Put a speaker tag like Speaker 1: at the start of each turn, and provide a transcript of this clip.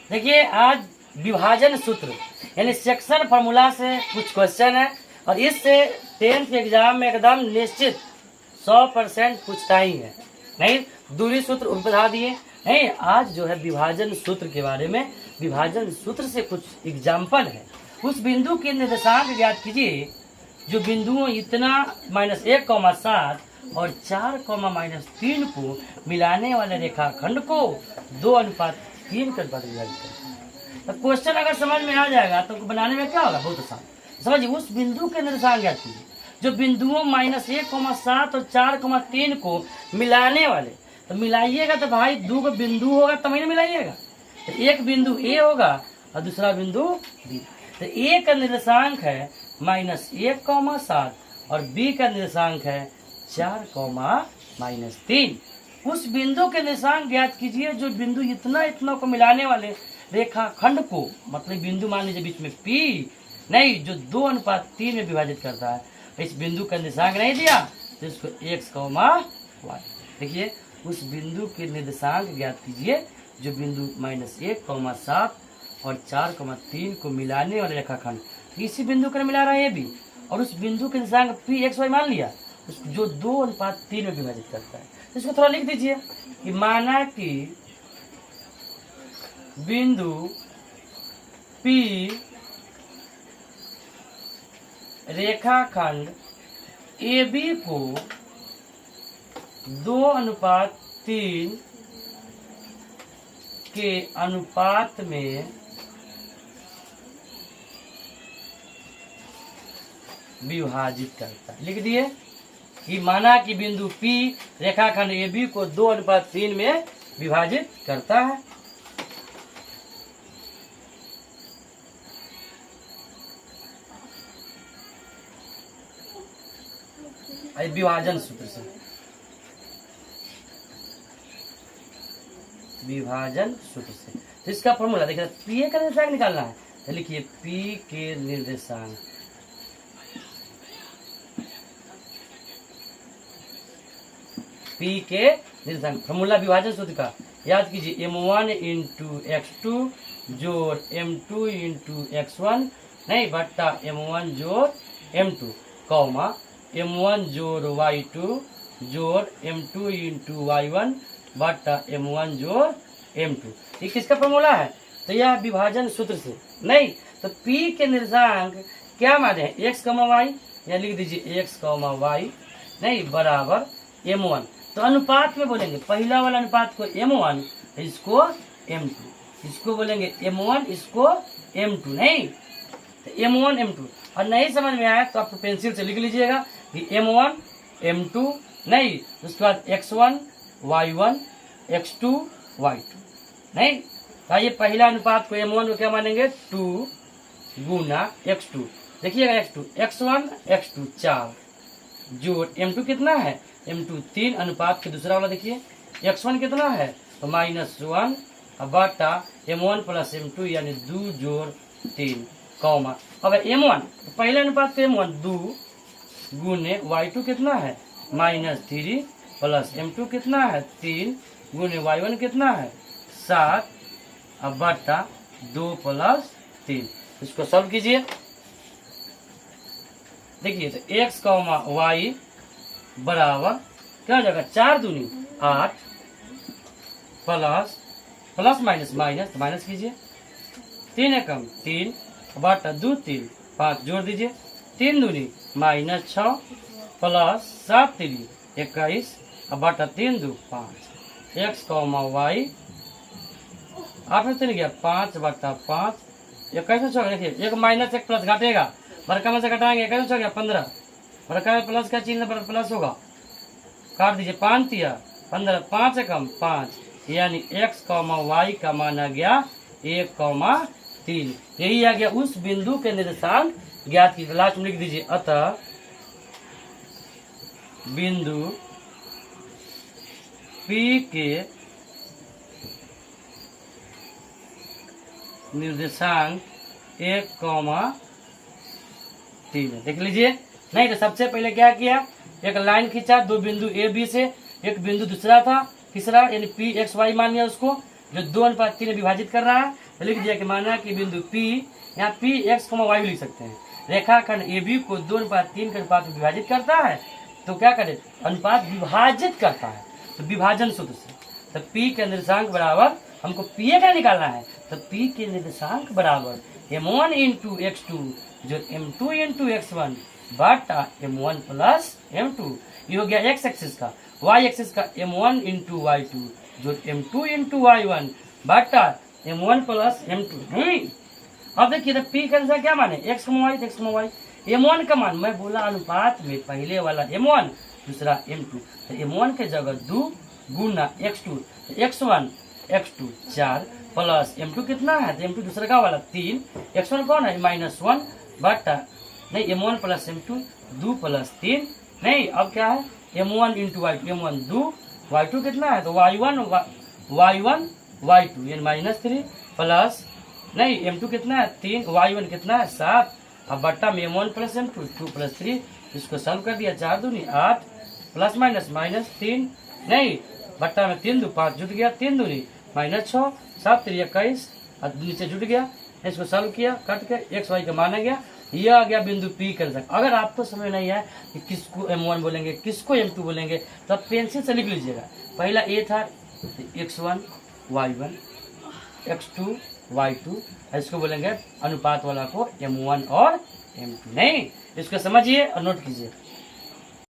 Speaker 1: देखिए आज विभाजन सूत्र यानी सेक्शन फार्मूला से कुछ क्वेश्चन है और इससे 10th एग्जाम में एकदम निश्चित 100% पूछता ही है। नहीं दूरी सूत्र बता दिए। नहीं आज जो है विभाजन सूत्र के बारे में, विभाजन सूत्र से कुछ एग्जाम्पल है। उस बिंदु के निर्देशांक ज्ञात कीजिए जो बिंदुओं इतना -1,7 और 4,-3 को मिलाने वाले रेखाखंड को 2:3 के अनुपात विभाजित करता है। तो क्वेश्चन अगर समझ में आ जाएगा तो बनाने में क्या होगा, बहुत आसान। समझिए उस बिंदु के निर्देशांक ज्ञात कीजिए जो बिंदुओं -1,7 और 4,3 को मिलाने वाले, तो मिलाइएगा तो भाई 2 बिंदु होगा तभी ना मिलाइएगा। तो एक बिंदु ए होगा और दूसरा बिंदु बी। तो ए का निर्देशांक है -1,7 और बी का निर्देशांक है 4,-3। उस बिंदु के निर्देशांक ज्ञात कीजिए जो बिंदु इतना को मिलाने वाले रेखाखंड को, मतलब बिंदु मान लीजिए बीच में P नहीं, जो 2:3 में विभाजित करता है। इस बिंदु का निर्देशांक नहीं दिया तो इसको x, y। देखिए उस बिंदु के निर्देशांक ज्ञात कीजिए जो बिंदु -1,7 और 4,3 को मिलाने वाले रेखाखंड, इसी बिंदु का मिला रहा है ये भी, और उस बिंदु के निर्देशांक P, x, y मान लिया जो 2:3 में विभाजित करता है। तो इसको थोड़ा लिख दीजिए कि माना कि बिंदु P रेखाखंड AB को 2:3 के अनुपात में विभाजित करता है। लिख दिए कि माना कि बिंदु P रेखाखंड AB को 2:3 में विभाजित करता है। विभाजन सूत्र से, विभाजन सूत्र से तो इसका फॉर्मूला देखिए, P का निर्देशांक निकालना है तो लिखिए P के निर्देशांक फॉर्मूला विभाजन सूत्र का याद कीजिए M1 × x2 जोड़ M2 × x1 नहीं बट्टा M1 जोड़ M2 कौमा M1 जोड़ y2 जोड़ M2 × y1 बट्टा M1 जोड़ M2। ये किसका फॉर्मूला है? तो यह विभाजन सूत्र से। नहीं तो P के निर्देशांक क्या माने हैं, x, y, या लिख दीजिए x, y नहीं बराबर M1। तो अनुपात में बोलेंगे पहला वाला अनुपात को M1, इसको M2, इसको बोलेंगे M1, इसको M2 नहीं तो M1 M2। और नहीं समझ में आया तो आपको पेंसिल से लिख लीजिएगा कि M1 M2 नहीं, उसके बाद x1 y1 x2 y2 नहीं। तो ये पहला अनुपात को M1 को क्या मानेंगे 2 गुना x2, देखिएगा x2 x1 x2 4 जोड़ M2 कितना है M2 3 अनुपात के दूसरा वाला देखिए x1 कितना है तो -1 बटा M1 + M2 यानी 2 जोड़ 3 कौमा। अब M1 पहले अनुपात को M1 2 गुने y2 कितना है -3 प्लस M2 कितना है 3 गुने y1 कितना है 7 बटा 2 + 3। इसको सॉल्व कीजिए। देखिए तो x, y बराबर क्या हो जाएगा 4 दूनी 8 प्लस माइनस तो माइनस कीजिए 3 एकम 3 बटा 2 3 5 जोड़ दीजिए 3 दूनी -6 प्लस 7 3 21 बटा 3 2 5 x, y आप में तो नहीं गया 5 बटा 5 21 छोड़ देखिए 1 -1 प्लस घटेगा बड़का में से घटाएंगे 21 हो गया 15 बड़का में प्लस का चिन्ह प्लस होगा काट दीजिए 5 तिया 15 5 एकम 5 यानी x, y का मान आ गया 1,3। यही आ गया उस बिंदु के निर्देशांक ज्ञात की। लास्ट में लिख दीजिए अतः बिंदु P के निर्देशांक 1,3 देख लीजिए। नहीं तो सबसे पहले क्या किया, एक लाइन खींचा 2 बिंदु A B से, एक बिंदु दूसरा था तीसरा यानी P x y मान लिया उसको, जो 2:3 में विभाजित कर रहा है, तो लिख दिया कि माना कि बिंदु P, यहाँ P x, y लिख सकते हैं। रेखाखंड AB को 2:3 के अनुपात में विभाजित करता है, तो क्या करे, अनुपात विभाजित करता है, तो विभाजन सूत्र से। तो P के निर्देशांक बराबर, हमको PA का निकालना है, तो P के निर्देशांक बराबर M1 इंटू x2 जो M2 इंटू x1 बटा M1 प्लस M2। ये हो गया x एक्सिस का। y एक्सिस का M1 इंटू y2 जो M2 इंटू y1 बटा M1 प्लस M2। अब देखिए तो P का अनुसार क्या माने, x, y। M1 का मान मैं बोला अनुपात में पहले वाला M1 दूसरा M2, तो M1 के जगह 2 गुना x2, x1 x2 4 plus M2 कितना है, तो M2 दूसरा का वाला 3, x1 कौन है -1 बटा नहीं M1 प्लस M2 2 प्लस 3 नहीं, अब क्या है M1 into y2, M1 2, y2 कितना है, तो y1 y2 यानी -3 प्लस नहीं M2 कितना है 3, y1 कितना है 7, अब बट्टा में M1 प्लस M2 2 प्लस 3, इसको सॉल्व कर दिया 4 दूनी 8 प्लस -3 नहीं, बट्टा में 3 2 5 जुट गया, 3 दूनी -6 7 3 21, नीचे जुट गया, इसको सॉल्व किया कट के x y का माना गया, ये आ गया बिंदु P कर सकते। अगर आपको समझ नहीं है कि किसको M1 बोलेंगे किसको M2 बोलेंगे, तो आप पेंसिल से लिख लीजिएगा। पहला A था x1 y1 x2 y2, इसको बोलेंगे अनुपात वाला को M1 और M2। नहीं, इसको समझिए और नोट कीजिए।